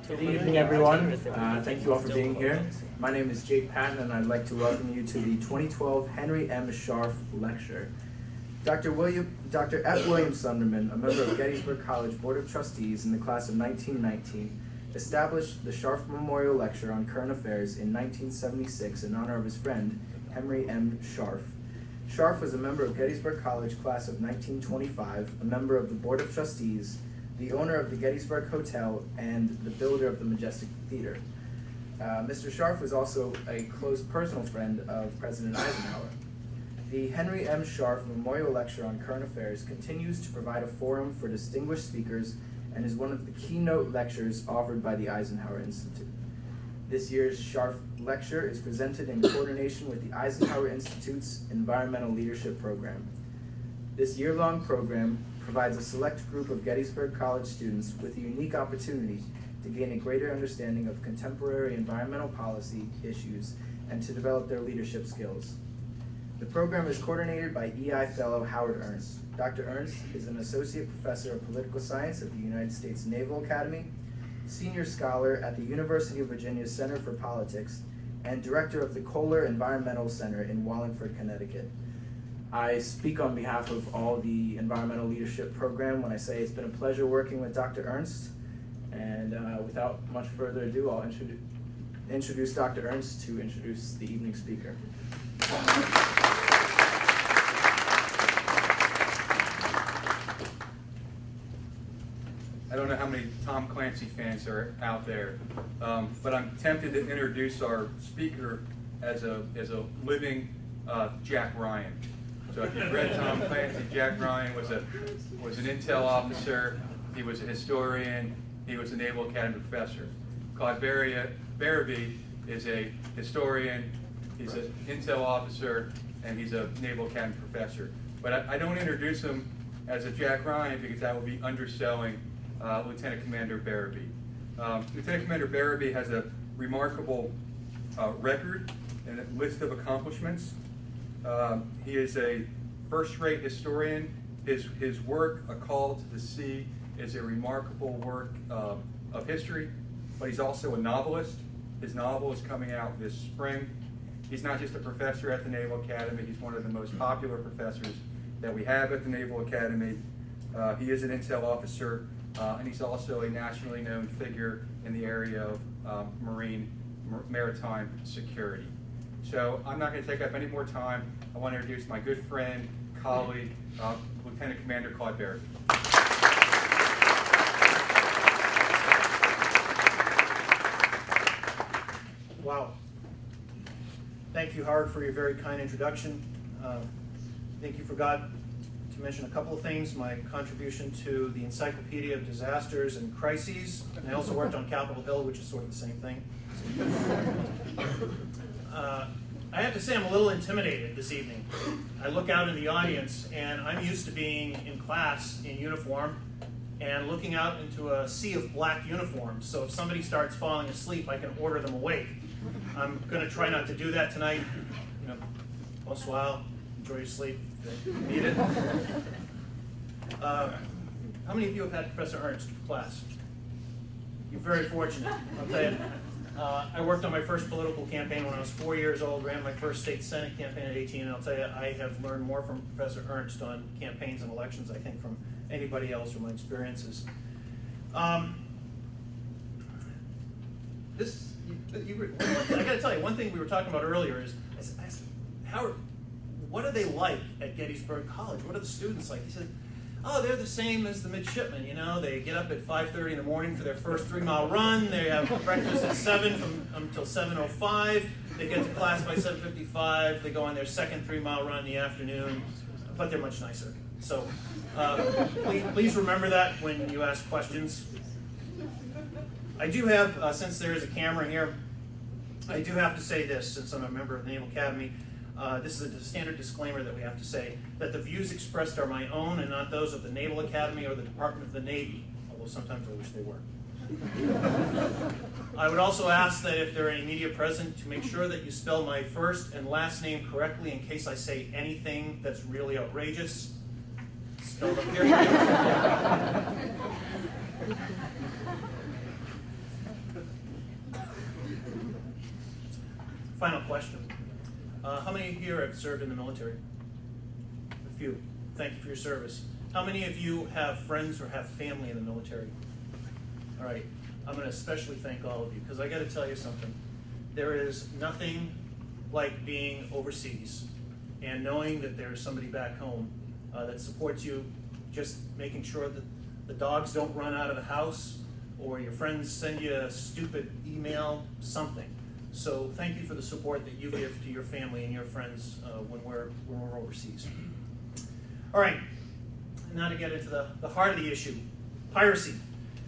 Good evening, everyone. Thank you all for being here. My name is Jake Patton, and I'd like to welcome you to the 2012 Henry M. Scharf Lecture. Dr. F. William Sunderman, a member of Gettysburg College Board of Trustees in the class of 1919, established the Scharf Memorial Lecture on Current Affairs in 1976 in honor of his friend, Henry M. Scharf. Scharf was a member of Gettysburg College class of 1925, a member of the Board of Trustees, the owner of the Gettysburg Hotel, and the builder of the Majestic Theater. Mr. Scharf was also a close personal friend of President Eisenhower. The Henry M. Scharf Memorial Lecture on Current Affairs continues to provide a forum for distinguished speakers and is one of the keynote lectures offered by the Eisenhower Institute. This year's Scharf Lecture is presented in coordination with the Eisenhower Institute's Environmental Leadership Program. This year-long program provides a select group of Gettysburg College students with a unique opportunity to gain a greater understanding of contemporary environmental policy issues and to develop their leadership skills. The program is coordinated by EI Fellow Howard Ernst. Dr. Ernst is an Associate Professor of Political Science at the United States Naval Academy, Senior Scholar at the University of Virginia Center for Politics, and Director of the Kohler Environmental Center in Wallingford, Connecticut. I speak on behalf of all the Environmental Leadership Program when I say it's been a pleasure working with Dr. Ernst. And without much further ado, I'll introduce Dr. Ernst to introduce the evening speaker. I don't know how many Tom Clancy fans are out there, but I'm tempted to introduce our speaker as a living Jack Ryan. So if you've read Tom Clancy, Jack Ryan was an intel officer, he was a historian, he was a Naval Academy professor. Claude Berube is a historian, he's an intel officer, and he's a Naval Academy professor. But I don't introduce him as a Jack Ryan because that would be underselling Lieutenant Commander Berube. Lieutenant Commander Berube has a remarkable record and a list of accomplishments. He is a first-rate historian. His work, A Call to the Sea, is a remarkable work of history, but he's also a novelist. His novel is coming out this spring. He's not just a professor at the Naval Academy, he's one of the most popular professors that we have at the Naval Academy. He is an intel officer, and he's also a nationally known figure in the area of maritime security. So I'm not going to take up any more time. I want to introduce my good friend, colleague, Lieutenant Commander Claude Berube. Wow. Thank you, Howard, for your very kind introduction. I think you forgot to mention a couple of things. My contribution to the Encyclopedia of Disasters and Crises. And I also worked on Capitol Hill, which is sort of the same thing. I have to say I'm a little intimidated this evening. I look out in the audience, and I'm used to being in class in uniform and looking out into a sea of black uniforms. So if somebody starts falling asleep, I can order them awake. I'm going to try not to do that tonight. You know, once in a while, enjoy your sleep if you need it. How many of you have had Professor Ernst in class? You're very fortunate, I'll tell you. I worked on my first political campaign when I was 4 years old, ran my first state senate campaign at 18, and I'll tell you, I have learned more from Professor Ernst on campaigns and elections, I think, from anybody else from my experiences. I got to tell you, one thing we were talking about earlier is, I said, Howard, what are they like at Gettysburg College? What are the students like? He said, oh, they're the same as the midshipmen, you know. They get up at 5:30 in the morning for their first 3-mile run. They have breakfast at 7 until 7:05. They get to class by 7:55. They go on their second 3-mile run in the afternoon, but they're much nicer. So please remember that when you ask questions. I do have, since there is a camera here, I do have to say this, since I'm a member of the Naval Academy. This is a standard disclaimer that we have to say, that the views expressed are my own and not those of the Naval Academy or the Department of the Navy, although sometimes I wish they were. I would also ask that if there are any media present, to make sure that you spell my first and last name correctly in case I say anything that's really outrageous. Spelled up here. Final question. How many here have served in the military? A few. Thank you for your service. How many of you have friends or have family in the military? All right. I'm going to especially thank all of you, because I got to tell you something. There is nothing like being overseas and knowing that there's somebody back home that supports you, just making sure that the dogs don't run out of the house, or your friends send you a stupid email, something. So thank you for the support that you give to your family and your friends when we're overseas. All right, now to get into the heart of the issue, piracy.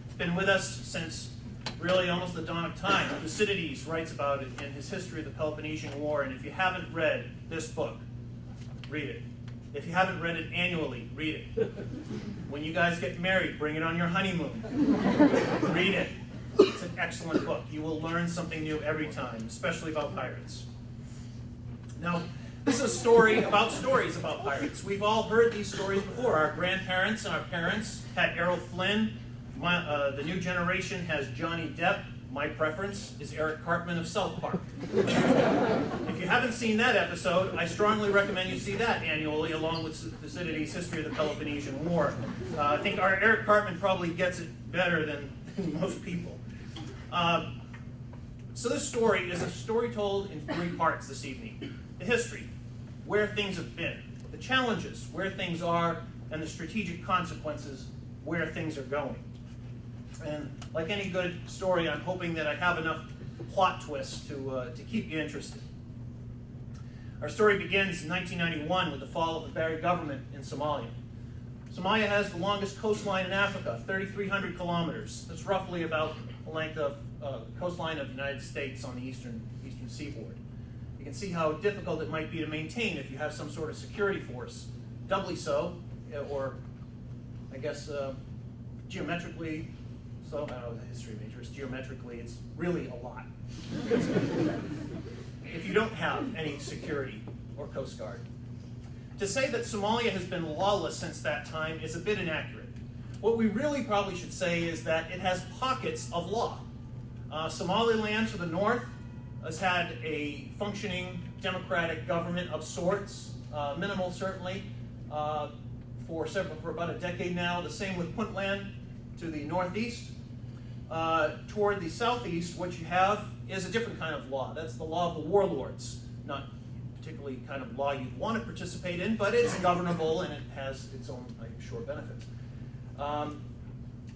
It's been with us since really almost the dawn of time. Thucydides writes about it in his History of the Peloponnesian War, and if you haven't read this book, read it. If you haven't read it annually, read it. When you guys get married, bring it on your honeymoon. Read it. It's an excellent book. You will learn something new every time, especially about pirates. Now, this is a story about stories about pirates. We've all heard these stories before. Our grandparents and our parents had Errol Flynn. The new generation has Johnny Depp. My preference is Eric Cartman of South Park. If you haven't seen that episode, I strongly recommend you see that annually, along with Thucydides' History of the Peloponnesian War. I think our Eric Cartman probably gets it better than most people. So this story is a story told in 3 parts this evening. The history, where things have been. The challenges, where things are, and the strategic consequences, where things are going. And like any good story, I'm hoping that I have enough plot twists to keep you interested. Our story begins in 1991 with the fall of the Barry government in Somalia. Somalia has the longest coastline in Africa, 3,300 kilometers. That's roughly about the length of the coastline of the United States on the eastern seaboard. You can see how difficult it might be to maintain if you have some sort of security force. Doubly so, or I guess geometrically, so I don't know the history majors, geometrically it's really a lot. If you don't have any security or Coast Guard. To say that Somalia has been lawless since that time is a bit inaccurate. What we really probably should say is that it has pockets of law. Somaliland to the north has had a functioning democratic government of sorts, minimal certainly, for about a decade now. The same with Puntland to the northeast. Toward the southeast, what you have is a different kind of law. That's the law of the warlords. Not particularly kind of law you'd want to participate in, but it's governable and it has its own, I'm sure, benefits.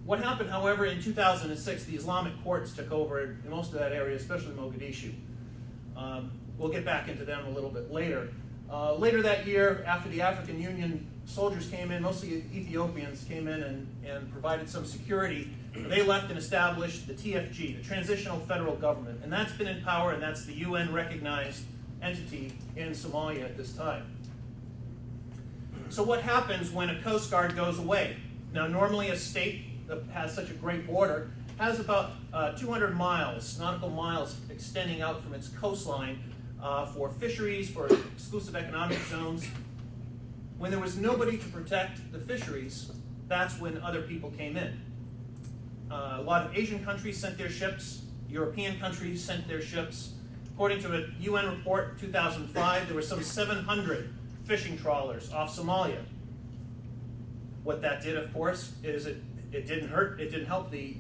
What happened, however, in 2006, the Islamic courts took over in most of that area, especially Mogadishu. We'll get back into them a little bit later. Later that year, after the African Union soldiers came in, mostly Ethiopians came in and provided some security, they left and established the TFG, the Transitional Federal Government, and that's been in power, and that's the UN-recognized entity in Somalia at this time. So what happens when a Coast Guard goes away? Now, normally a state that has such a great border has about 200 miles, nautical miles, extending out from its coastline for fisheries, for exclusive economic zones. When there was nobody to protect the fisheries, that's when other people came in. A lot of Asian countries sent their ships. European countries sent their ships. According to a UN report in 2005, there were some 700 fishing trawlers off Somalia. What that did, of course, is it didn't hurt. It didn't help the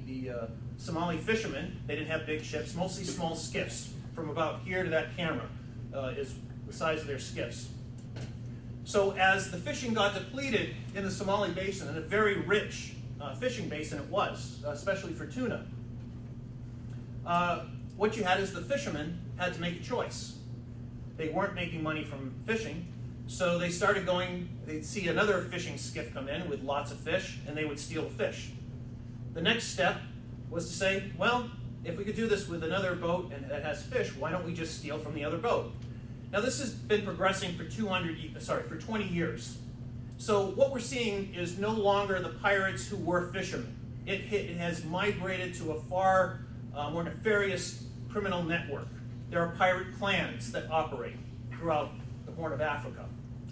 Somali fishermen. They didn't have big ships, mostly small skiffs. From about here to that camera is the size of their skiffs. So as the fishing got depleted in the Somali basin, and a very rich fishing basin it was, especially for tuna, what you had is the fishermen had to make a choice. They weren't making money from fishing, so they started going, they'd see another fishing skiff come in with lots of fish, and they would steal the fish. The next step was to say, well, if we could do this with another boat and that has fish, why don't we just steal from the other boat? Now this has been progressing for 20 years. So what we're seeing is no longer the pirates who were fishermen. It has migrated to a far more nefarious criminal network. There are pirate clans that operate throughout the Horn of Africa,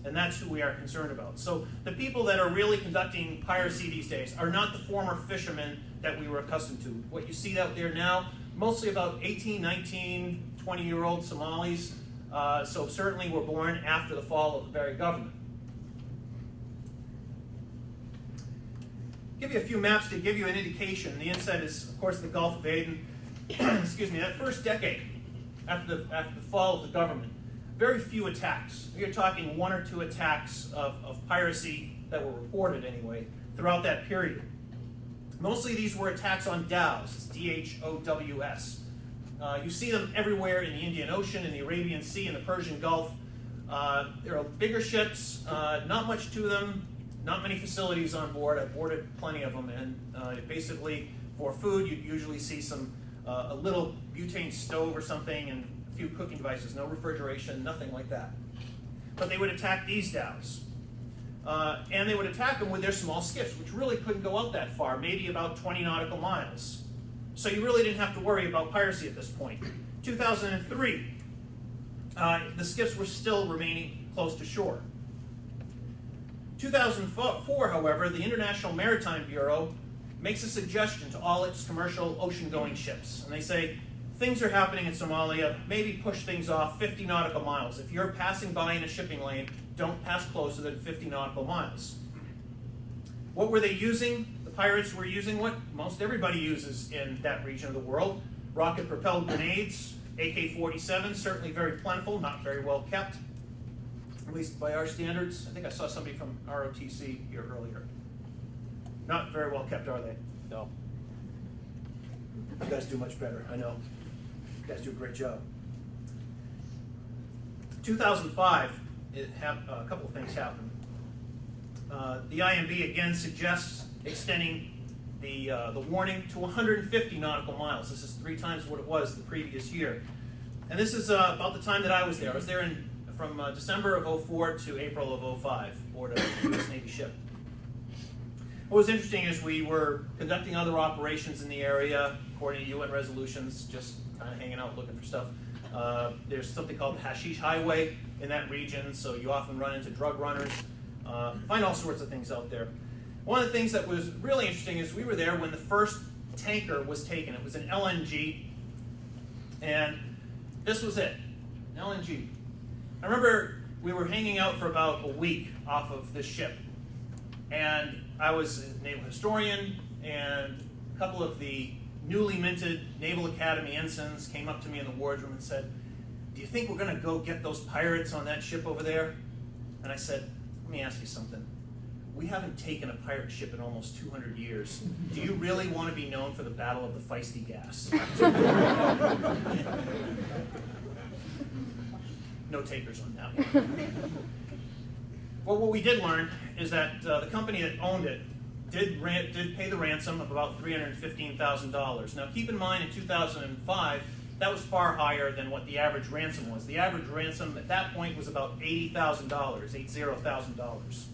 and that's who we are concerned about. So the people that are really conducting piracy these days are not the former fishermen that we were accustomed to. What you see out there now, mostly about 18, 19, 120-year-old Somalis, so certainly were born after the fall of the very government. Give you a few maps to give you an indication. The inset is, of course, the Gulf of Aden. Excuse me, that first decade after the fall of the government, very few attacks. You're talking 1 or 2 attacks of piracy that were reported anyway throughout that period. Mostly these were attacks on dhows, it's D-H-O-W-S. You see them everywhere in the Indian Ocean, in the Arabian Sea, in the Persian Gulf. There are bigger ships, not much to them, not many facilities on board. I boarded plenty of them, and basically for food you'd usually see a little butane stove or something and a few cooking devices, no refrigeration, nothing like that. But they would attack these dhows. And they would attack them with their small skiffs, which really couldn't go out that far, maybe about 20 nautical miles. So you really didn't have to worry about piracy at this point. 2003, the skiffs were still remaining close to shore. 2004, however, the International Maritime Bureau makes a suggestion to all its commercial ocean-going ships. And they say, things are happening in Somalia, maybe push things off 50 nautical miles. If you're passing by in a shipping lane, don't pass closer than 50 nautical miles. What were they using? The pirates were using what most everybody uses in that region of the world. Rocket-propelled grenades, AK-47, certainly very plentiful, not very well kept, at least by our standards. I think I saw somebody from ROTC here earlier. Not very well kept, are they? No. You guys do much better, I know. You guys do a great job. 2005, a couple of things happened. The IMB again suggests extending the warning to 150 nautical miles. This is 3 times what it was the previous year. And this is about the time that I was there. I was there from December of 04 to April of 05 aboard a U.S. Navy ship. What was interesting is we were conducting other operations in the area according to UN resolutions, just kind of hanging out looking for stuff. There's something called the Hashish Highway in that region, so you often run into drug runners. Find all sorts of things out there. One of the things that was really interesting is we were there when the first tanker was taken. It was an LNG, and this was it, an LNG. I remember we were hanging out for about a week off of this ship, and I was a naval historian, and a couple of the newly minted Naval Academy ensigns came up to me in the wardroom and said, "Do you think we're going to go get those pirates on that ship over there?" And I said, "Let me ask you something. We haven't taken a pirate ship in almost 200 years. Do you really want to be known for the Battle of the Feisty Gas?" No takers on that one. Well, what we did learn is that the company that owned it did pay the ransom of about $315,000. Now, keep in mind, in 2005, that was far higher than what the average ransom was. The average ransom at that point was about $80,000, $80,000.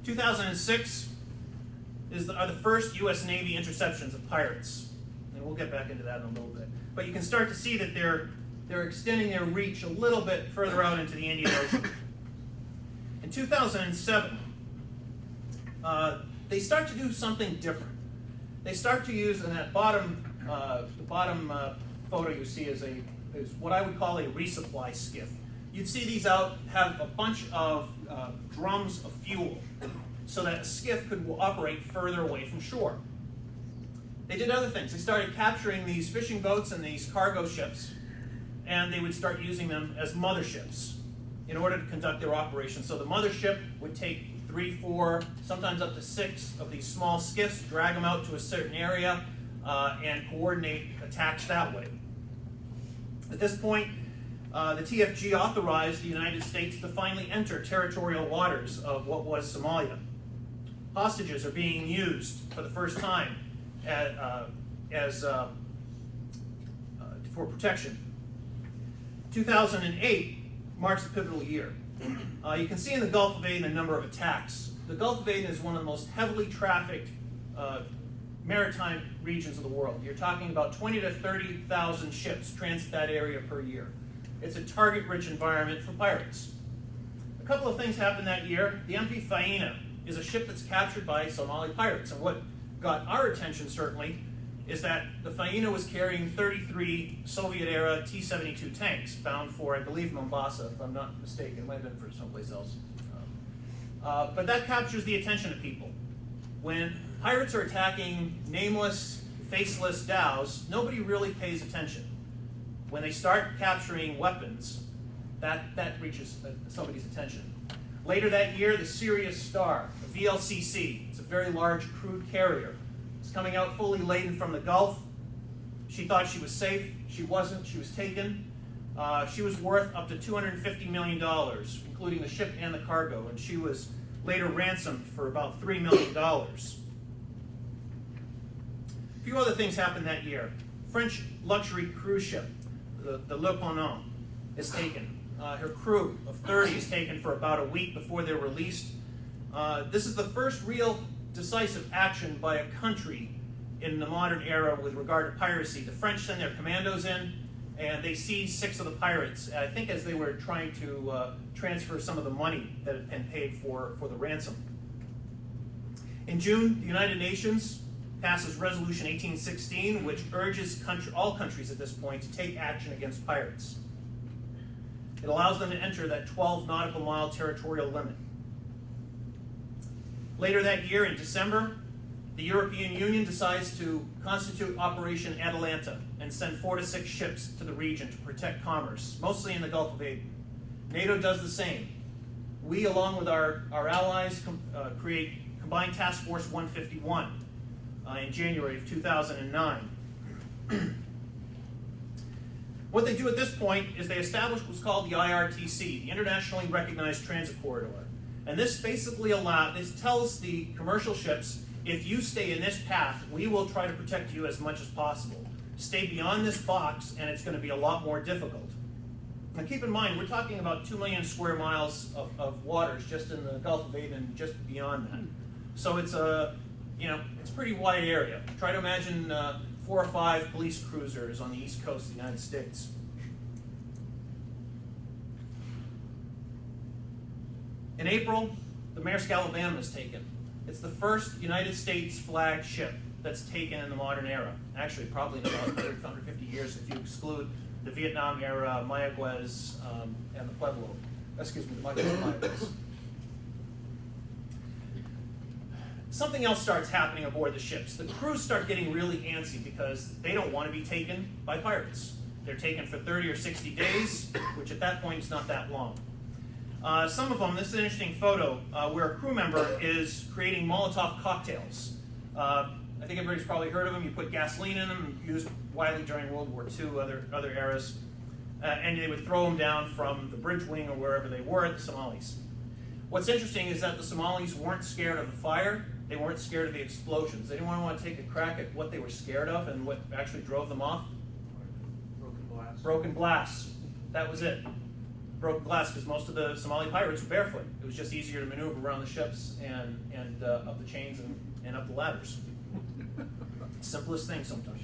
2006 are the first U.S. Navy interceptions of pirates, and we'll get back into that in a little bit. But you can start to see that they're extending their reach a little bit further out into the Indian Ocean. In 2007, they start to do something different. They start to use, in that bottom photo you see is what I would call a resupply skiff. You'd see these out have a bunch of drums of fuel so that a skiff could operate further away from shore. They did other things. They started capturing these fishing boats and these cargo ships, and they would start using them as motherships in order to conduct their operations. So the mothership would take 3, 4, sometimes up to 6 of these small skiffs, drag them out to a certain area, and coordinate attacks that way. At this point, the TFG authorized the United States to finally enter territorial waters of what was Somalia. Hostages are being used for the first time for protection. 2008 marks a pivotal year. You can see in the Gulf of Aden a number of attacks. The Gulf of Aden is one of the most heavily trafficked maritime regions of the world. You're talking about 20 to 30,000 ships transit that area per year. It's a target-rich environment for pirates. A couple of things happened that year. The MV Faina is a ship that's captured by Somali pirates, and what got our attention certainly is that the Faina was carrying 33 Soviet-era T-72 tanks bound for, I believe, Mombasa, if I'm not mistaken. It might have been for someplace else. But that captures the attention of people. When pirates are attacking nameless, faceless dhows, nobody really pays attention. When they start capturing weapons, that reaches somebody's attention. Later that year, the Sirius Star, the VLCC, it's a very large crude carrier. It's coming out fully laden from the Gulf. She thought she was safe. She wasn't. She was taken. She was worth up to $250 million, including the ship and the cargo, and she was later ransomed for about $3 million. A few other things happened that year. French luxury cruise ship, the Le Ponant, is taken. Her crew of 30 is taken for about a week before they're released. This is the first real decisive action by a country in the modern era with regard to piracy. The French send their commandos in, and they seize 6 of the pirates, I think as they were trying to transfer some of the money that had been paid for the ransom. In June, the United Nations passes Resolution 1816, which urges all countries at this point to take action against pirates. It allows them to enter that 12 nautical mile territorial limit. Later that year, in December, the European Union decides to constitute Operation Atalanta and send 4 to 6 ships to the region to protect commerce, mostly in the Gulf of Aden. NATO does the same. We, along with our allies, create Combined Task Force 151 in January of 2009. What they do at this point is they establish what's called the IRTC, the Internationally Recognized Transit Corridor. And this basically tells the commercial ships, if you stay in this path, we will try to protect you as much as possible. Stay beyond this box, and it's going to be a lot more difficult. Now keep in mind, we're talking about 2 million square miles of waters just in the Gulf of Aden and just beyond that. So it's it's a pretty wide area. Try to imagine 4 or 5 police cruisers on the east coast of the United States. In April, the Maersk Alabama is taken. It's the first United States flagged ship that's taken in the modern era. Actually, probably in about 150 years if you exclude the Vietnam era, Mayaguez, and the Pueblo. Excuse me, the Mayaguez. Something else starts happening aboard the ships. The crews start getting really antsy because they don't want to be taken by pirates. They're taken for 30 or 60 days, which at that point is not that long. Some of them, this is an interesting photo where a crew member is creating Molotov cocktails. I think everybody's probably heard of them. You put gasoline in them, used widely during World War II, other eras. And they would throw them down from the bridge wing or wherever they were at the Somalis. What's interesting is that the Somalis weren't scared of the fire. They weren't scared of the explosions. They didn't want to take a crack at what they were scared of and what actually drove them off. Broken glass. Broken glass. That was it. Broken glass, because most of the Somali pirates were barefoot. It was just easier to maneuver around the ships and up the chains and up the ladders. Simplest thing sometimes.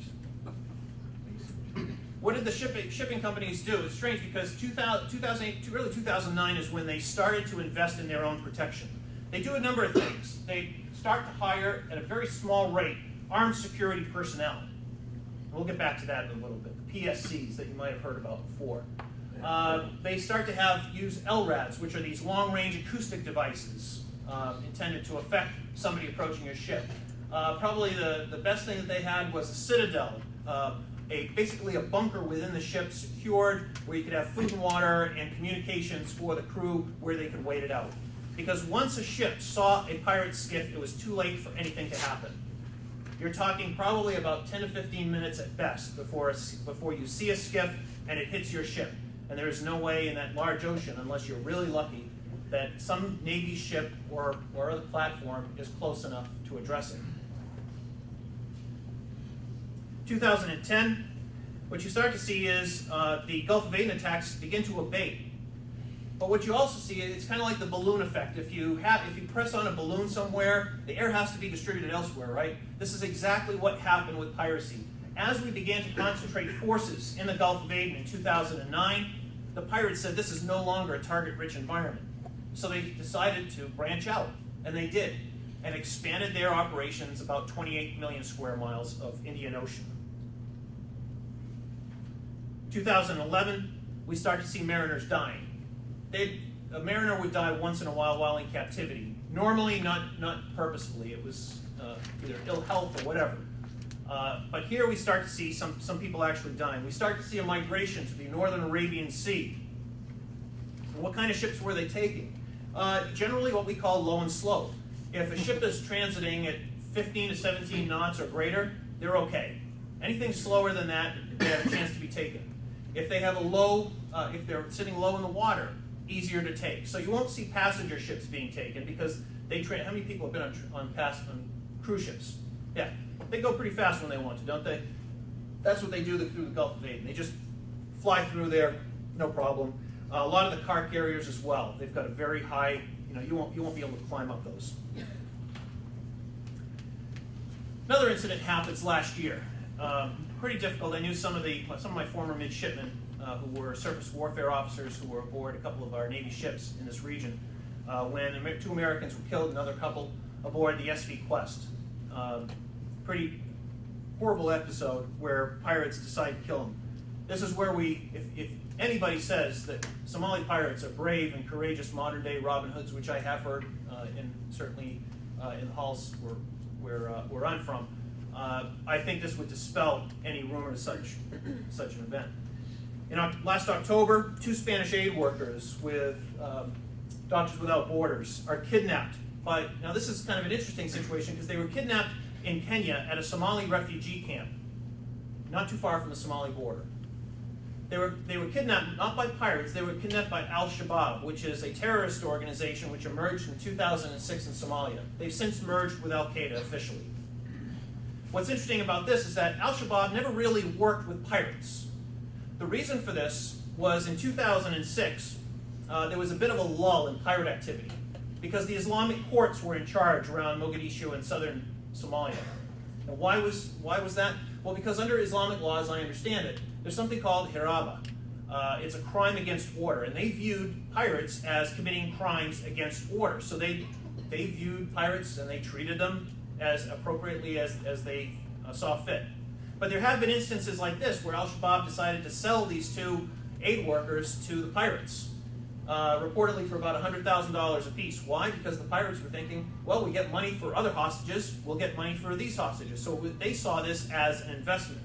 What did the shipping companies do? It's strange because 2008 to early 2009 is when they started to invest in their own protection. They do a number of things. They start to hire, at a very small rate, armed security personnel. We'll get back to that in a little bit. The PSCs that you might have heard about before. They start to use LRADs, which are these long-range acoustic devices intended to affect somebody approaching a ship. Probably the best thing that they had was a citadel, basically a bunker within the ship, secured, where you could have food and water and communications for the crew where they could wait it out. Because once a ship saw a pirate skiff, it was too late for anything to happen. You're talking probably about 10 to 15 minutes at best before you see a skiff and it hits your ship. And there is no way in that large ocean, unless you're really lucky, that some Navy ship or other platform is close enough to address it. 2010, what you start to see is the Gulf of Aden attacks begin to abate. But what you also see is it's kind of like the balloon effect. If you press on a balloon somewhere, the air has to be distributed elsewhere, right? This is exactly what happened with piracy. As we began to concentrate forces in the Gulf of Aden in 2009, the pirates said this is no longer a target-rich environment. So they decided to branch out, and they did. and expanded their operations about 28 million square miles of Indian Ocean. 2011, we start to see mariners dying. A mariner would die once in a while in captivity. Normally, not purposefully. It was either ill health or whatever. But here we start to see some people actually dying. We start to see a migration to the northern Arabian Sea. What kind of ships were they taking? Generally what we call low and slow. If a ship is transiting at 15 to 17 knots or greater, they're okay. Anything slower than that, they have a chance to be taken. If they have if they're sitting low in the water, easier to take. So you won't see passenger ships being taken because how many people have been on cruise ships? Yeah, they go pretty fast when they want to, don't they? That's what they do through the Gulf of Aden. They just fly through there, no problem. A lot of the car carriers as well. They've got a very high, you won't be able to climb up those. Another incident happens last year. Pretty difficult. I knew some of my former midshipmen who were surface warfare officers who were aboard a couple of our Navy ships in this region when 2 Americans were killed, another couple aboard the SV Quest. Pretty horrible episode where pirates decide to kill them. This is where if anybody says that Somali pirates are brave and courageous modern-day Robin Hoods, which I have heard, certainly in the halls where I'm from, I think this would dispel any rumor of such an event. Last October, 2 Spanish aid workers with Doctors Without Borders are kidnapped. Now this is kind of an interesting situation because they were kidnapped in Kenya at a Somali refugee camp, not too far from the Somali border. They were kidnapped not by pirates, they were kidnapped by Al-Shabaab, which is a terrorist organization which emerged in 2006 in Somalia. They've since merged with Al-Qaeda officially. What's interesting about this is that Al-Shabaab never really worked with pirates. The reason for this was in 2006, there was a bit of a lull in pirate activity because the Islamic courts were in charge around Mogadishu and southern Somalia. Now, why was that? Well, because under Islamic law, as I understand it, there's something called hiraba. It's a crime against order, and they viewed pirates as committing crimes against order. So they viewed pirates and they treated them as appropriately as they saw fit. But there have been instances like this where Al-Shabaab decided to sell these 2 aid workers to the pirates, reportedly for about $100,000 apiece. Why? Because the pirates were thinking, well, we get money for other hostages, we'll get money for these hostages. So they saw this as an investment.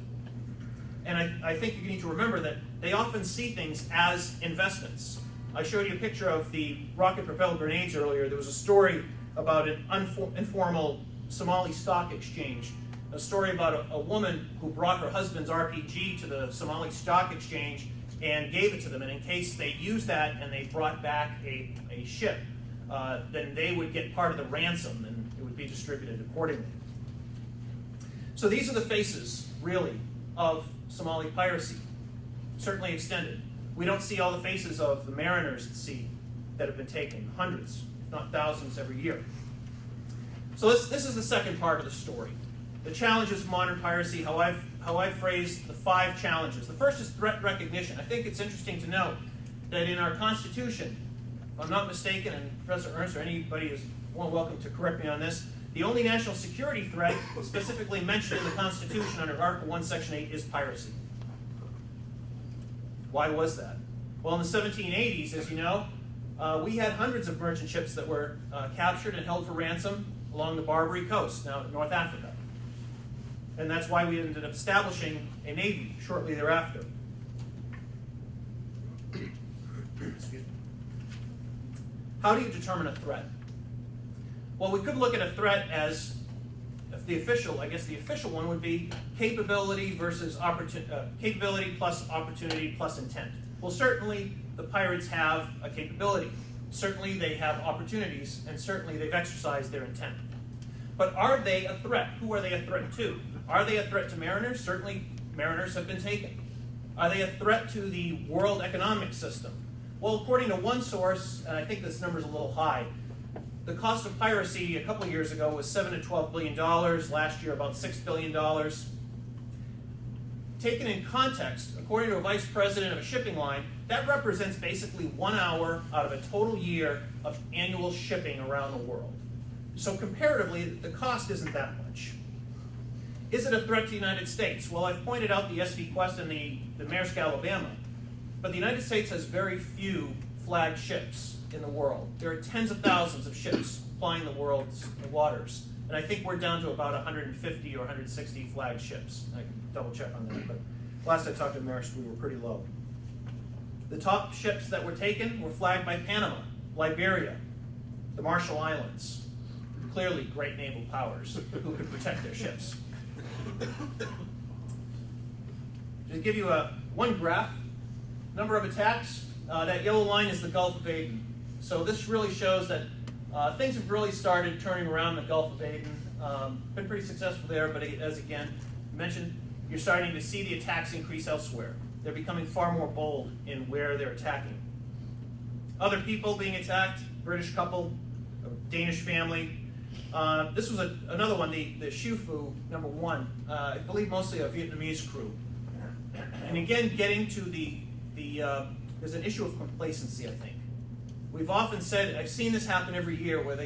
And I think you need to remember that they often see things as investments. I showed you a picture of the rocket-propelled grenades earlier. There was a story about an informal Somali stock exchange, a story about a woman who brought her husband's RPG to the Somali stock exchange and gave it to them. And in case they used that and they brought back a ship, then they would get part of the ransom and it would be distributed accordingly. So these are the faces, really, of Somali piracy, certainly extended. We don't see all the faces of the mariners at sea that have been taken, hundreds, if not thousands every year. So this is the second part of the story. The challenges of modern piracy, how I've phrased the 5 challenges. The first is threat recognition. I think it's interesting to note that in our Constitution, if I'm not mistaken, and Professor Ernst or anybody is more welcome to correct me on this, the only national security threat specifically mentioned in the Constitution under Article 1, Section 8 is piracy. Why was that? Well, in the 1780s, as you know, we had hundreds of merchant ships that were captured and held for ransom along the Barbary coast, now North Africa. And that's why we ended up establishing a navy shortly thereafter. Excuse me. How do you determine a threat? Well, we could look at a threat as the official one would be capability versus capability plus opportunity plus intent. Well, certainly the pirates have a capability. Certainly they have opportunities, and certainly they've exercised their intent. But are they a threat? Who are they a threat to? Are they a threat to mariners? Certainly mariners have been taken. Are they a threat to the world economic system? Well, according to one source, and I think this number is a little high, the cost of piracy a couple of years ago was $7 to $12 billion. Last year, about $6 billion. Taken in context, according to a vice president of a shipping line, that represents basically 1 hour out of a total year of annual shipping around the world. So comparatively, the cost isn't that much. Is it a threat to the United States? Well, I've pointed out the SV Quest and the Maersk, Alabama, but the United States has very few flagged ships in the world. There are tens of thousands of ships plying the world's waters, and I think we're down to about 150 or 160 flagged ships. I can double check on that, but last I talked to Maersk, we were pretty low. The top ships that were taken were flagged by Panama, Liberia, the Marshall Islands. Clearly great naval powers who could protect their ships. To give you one graph, number of attacks, that yellow line is the Gulf of Aden. So this really shows that things have really started turning around in the Gulf of Aden. Been pretty successful there, but as again mentioned, you're starting to see the attacks increase elsewhere. They're becoming far more bold in where they're attacking. Other people being attacked, British couple, a Danish family. This was another one, the Shufu #1, I believe mostly a Vietnamese crew. And again, getting to there's an issue of complacency, I think. We've often said, I've seen this happen every year where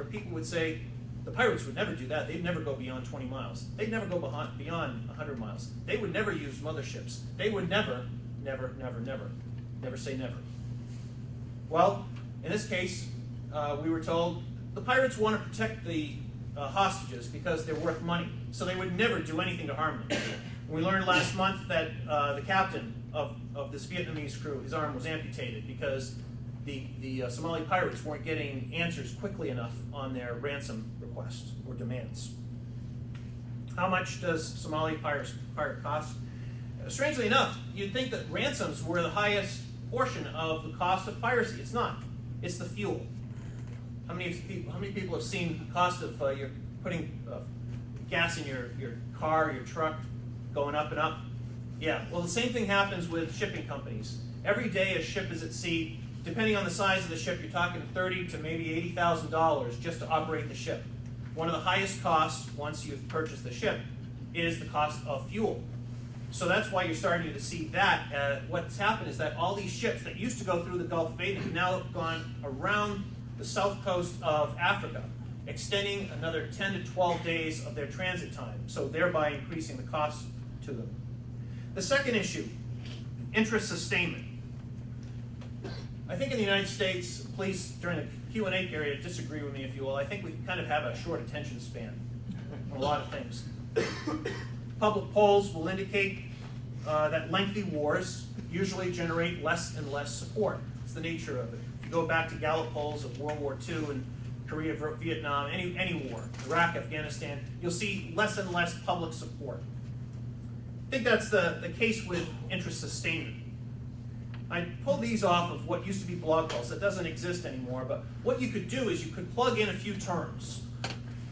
people would say, the pirates would never do that. They'd never go beyond 20 miles. They'd never go beyond 100 miles. They would never use motherships. They would never say never. Well, in this case, we were told the pirates want to protect the hostages because they're worth money. So they would never do anything to harm them. We learned last month that the captain of this Vietnamese crew, his arm was amputated because the Somali pirates weren't getting answers quickly enough on their ransom requests or demands. How much does Somali pirate cost? Strangely enough, you'd think that ransoms were the highest portion of the cost of piracy. It's not. It's the fuel. How many people have seen the cost of you're putting gas in your car, your truck, going up and up? Yeah, well, the same thing happens with shipping companies. Every day a ship is at sea. Depending on the size of the ship, you're talking $30,000 to maybe $80,000 just to operate the ship. One of the highest costs, once you've purchased the ship, is the cost of fuel. So that's why you're starting to see that. What's happened is that all these ships that used to go through the Gulf of Aden have now gone around the south coast of Africa, extending another 10 to 12 days of their transit time, so thereby increasing the cost to them. The second issue, interest sustainment. I think in the United States, please, during the Q&A period, disagree with me if you will. I think we kind of have a short attention span on a lot of things. Public polls will indicate that lengthy wars usually generate less and less support. It's the nature of it. If you go back to Gallup polls of World War II and Korea, Vietnam, any war, Iraq, Afghanistan, you'll see less and less public support. I think that's the case with interest sustainment. I pulled these off of what used to be blog posts. That doesn't exist anymore, but what you could do is you could plug in a few terms.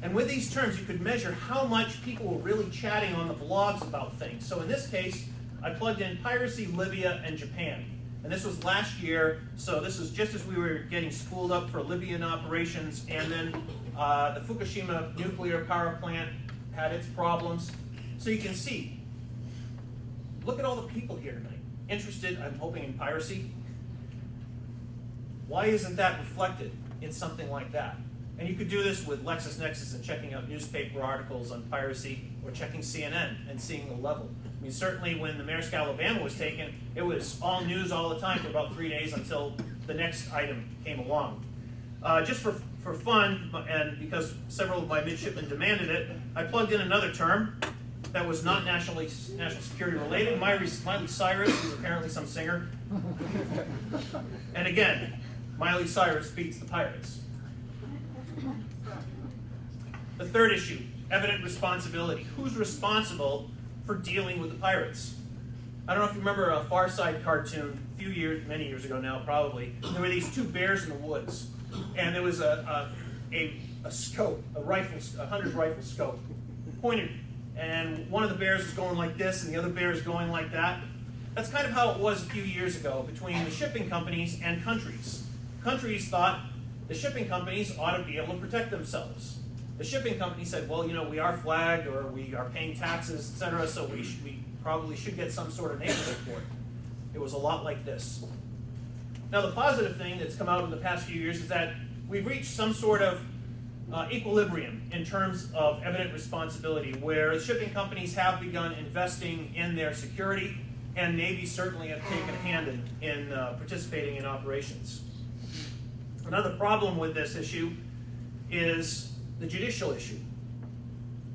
And with these terms, you could measure how much people were really chatting on the blogs about things. So in this case, I plugged in piracy, Libya, and Japan. And this was last year, so this was just as we were getting spooled up for Libyan operations, and then the Fukushima nuclear power plant had its problems. So you can see, look at all the people here tonight. Interested, I'm hoping, in piracy. Why isn't that reflected in something like that? And you could do this with LexisNexis and checking out newspaper articles on piracy, or checking CNN and seeing the level. I mean, certainly when the Maersk, Alabama was taken, it was all news all the time for about 3 days until the next item came along. Just for fun, and because several of my midshipmen demanded it, I plugged in another term that was not national security related. Miley Cyrus, who's apparently some singer. And again, Miley Cyrus beats the pirates. The third issue, evident responsibility. Who's responsible for dealing with the pirates? I don't know if you remember a Far Side cartoon many years ago now probably. There were these two bears in the woods, and there was a scope, a hunter's rifle scope, pointed. And one of the bears is going like this, and the other bear is going like that. That's kind of how it was a few years ago between the shipping companies and countries. Countries thought the shipping companies ought to be able to protect themselves. The shipping company said, well, we are flagged, or we are paying taxes, etc., so we probably should get some sort of naval support. It was a lot like this. Now, the positive thing that's come out in the past few years is that we've reached some sort of equilibrium in terms of evident responsibility, where shipping companies have begun investing in their security, and navies certainly have taken a hand in participating in operations. Another problem with this issue is the judicial issue.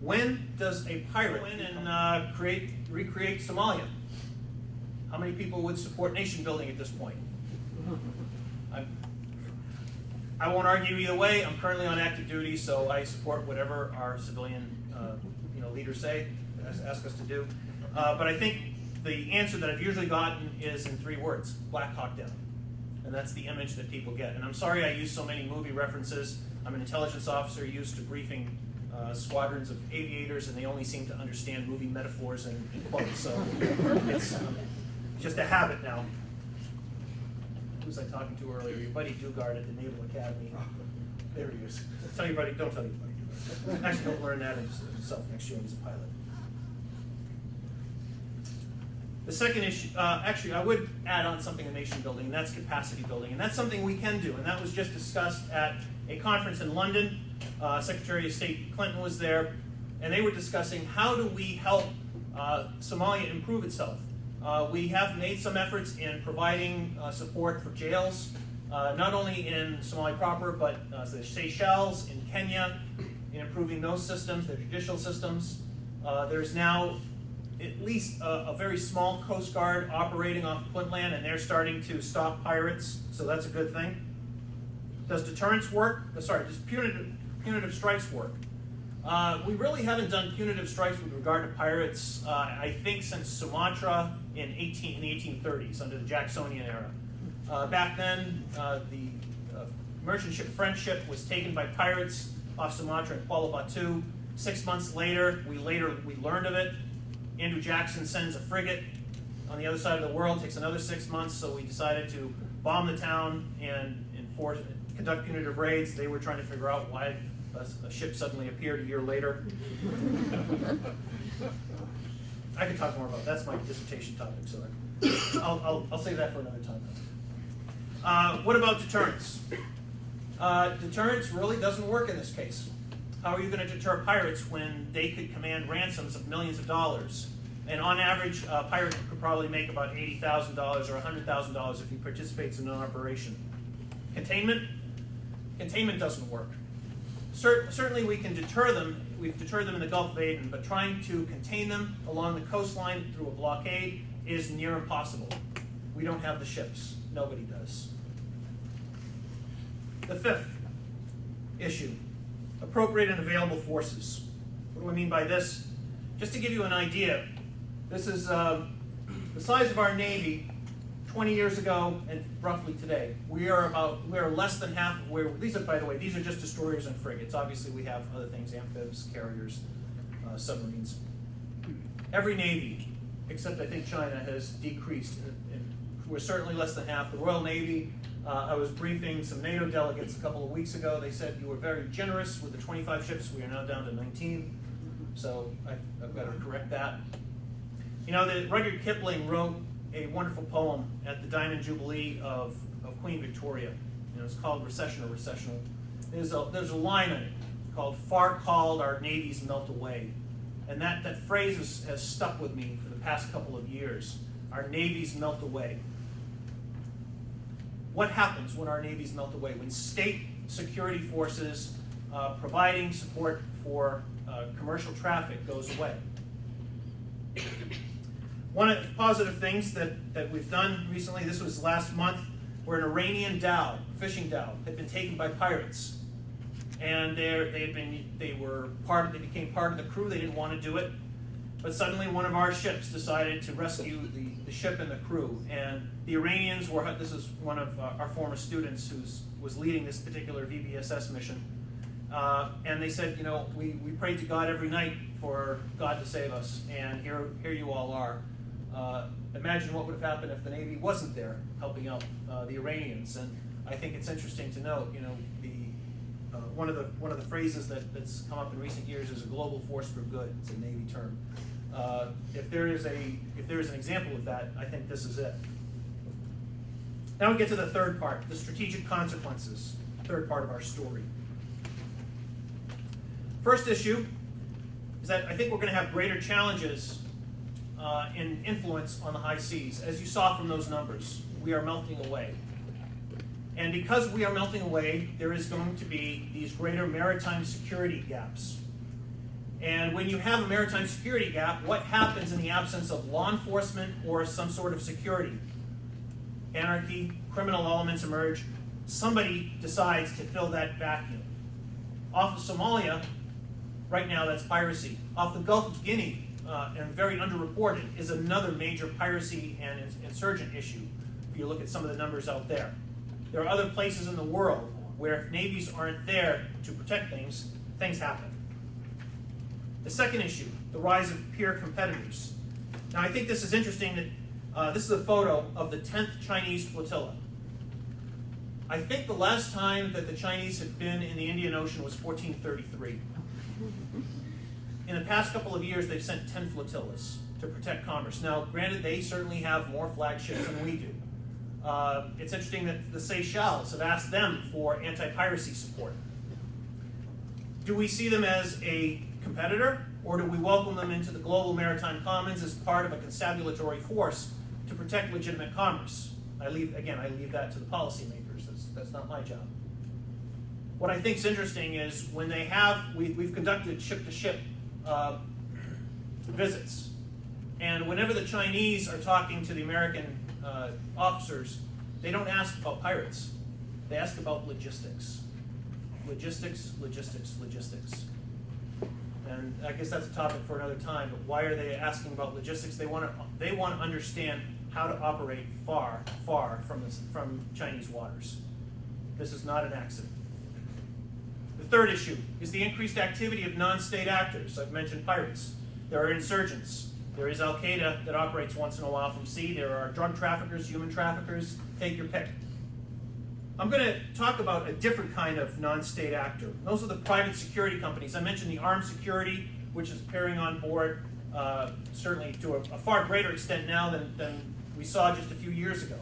When does a pirate win and recreate Somalia? How many people would support nation building at this point? I won't argue either way. I'm currently on active duty, so I support whatever our civilian leaders say, ask us to do. But I think the answer that I've usually gotten is in 3 words: Black Hawk Down. And that's the image that people get. And I'm sorry I use so many movie references. I'm an intelligence officer used to briefing squadrons of aviators, and they only seem to understand movie metaphors and quotes. So it's just a habit now. Who was I talking to earlier? Your buddy Dugard at the Naval Academy. There he is. Tell your buddy, don't tell your buddy. Actually, don't learn that himself next year when he's a pilot. The second issue, actually, I would add on something in nation building, and that's capacity building. And that's something we can do, and that was just discussed at a conference in London. Secretary of State Clinton was there, and they were discussing how do we help Somalia improve itself. We have made some efforts in providing support for jails, not only in Somalia proper, but the Seychelles, in Kenya, in improving those systems, their judicial systems. There's now at least a very small Coast Guard operating off Puntland, and they're starting to stop pirates, so that's a good thing. Does deterrence work? Does punitive strikes work? We really haven't done punitive strikes with regard to pirates, I think, since Sumatra in the 1830s, under the Jacksonian era. Back then, the merchant ship Friendship was taken by pirates off Sumatra in Kuala Batu. 6 months later, we learned of it. Andrew Jackson sends a frigate on the other side of the world. Takes another 6 months, so we decided to bomb the town and conduct punitive raids. They were trying to figure out why a ship suddenly appeared a year later. I could talk more about that. That's my dissertation topic, so I'll save that for another time. What about deterrence? Deterrence really doesn't work in this case. How are you going to deter pirates when they could command ransoms of millions of dollars? And on average, a pirate could probably make about $80,000 or $100,000 if he participates in an operation. Containment? Containment doesn't work. Certainly we can deter them. We've deterred them in the Gulf of Aden, but trying to contain them along the coastline through a blockade is near impossible. We don't have the ships. Nobody does. The 5th issue. Appropriate and available forces. What do I mean by this? Just to give you an idea, this is the size of our Navy 20 years ago and roughly today. We are less than half of where, these are, by the way, these are just destroyers and frigates. Obviously we have other things, amphibs, carriers, submarines. Every Navy, except I think China, has decreased. And we're certainly less than half. The Royal Navy, I was briefing some NATO delegates a couple of weeks ago. They said you were very generous with the 25 ships. We are now down to 19. So I've got to correct that. You know, Rudyard Kipling wrote a wonderful poem at the Diamond Jubilee of Queen Victoria. You know, it's called Recession or Recessional. There's a line in it called "Far called our navies melt away," and that phrase has stuck with me for the past couple of years. Our navies melt away. What happens when our navies melt away? When state security forces providing support for commercial traffic goes away. One of the positive things that we've done recently, this was last month, where an Iranian dhow, fishing dhow, had been taken by pirates. And they became part of the crew. They didn't want to do it. But suddenly one of our ships decided to rescue the ship and the crew. And the Iranians were, this is one of our former students who was leading this particular VBSS mission. And they said, you know, we prayed to God every night for God to save us. And here you all are. Imagine what would have happened if the Navy wasn't there helping out the Iranians. And I think it's interesting to note, you know, one of the phrases that's come up in recent years is a global force for good. It's a Navy term. If there is an example of that, I think this is it. Now we get to the third part, the strategic consequences. Third part of our story. First issue is that I think we're going to have greater challenges in influence on the high seas. As you saw from those numbers, we are melting away. And because we are melting away, there is going to be these greater maritime security gaps. And when you have a maritime security gap, what happens in the absence of law enforcement or some sort of security? Anarchy, criminal elements emerge. Somebody decides to fill that vacuum. Off of Somalia, right now that's piracy. Off the Gulf of Guinea, and very underreported, is another major piracy and insurgent issue, if you look at some of the numbers out there. There are other places in the world where if navies aren't there to protect things, things happen. The second issue, the rise of peer competitors. Now I think this is interesting that this is a photo of the 10th Chinese flotilla. I think the last time that the Chinese had been in the Indian Ocean was 1433. In the past couple of years, they've sent 10 flotillas to protect commerce. Now, granted, they certainly have more flagships than we do. It's interesting that the Seychelles have asked them for anti-piracy support. Do we see them as a competitor, or do we welcome them into the global maritime commons as part of a constabulatory force to protect legitimate commerce? I leave that to the policymakers. That's not my job. What I think is interesting is when they we've conducted ship-to-ship visits, and whenever the Chinese are talking to the American officers, they don't ask about pirates. They ask about logistics. Logistics, logistics, logistics. And I guess that's a topic for another time, but why are they asking about logistics? They want to understand how to operate far, far from Chinese waters. This is not an accident. The third issue is the increased activity of non-state actors. I've mentioned pirates. There are insurgents. There is Al-Qaeda that operates once in a while from sea. There are drug traffickers, human traffickers. Take your pick. I'm going to talk about a different kind of non-state actor. Those are the private security companies. I mentioned the armed security, which is appearing on board, certainly to a far greater extent now than we saw just a few years ago.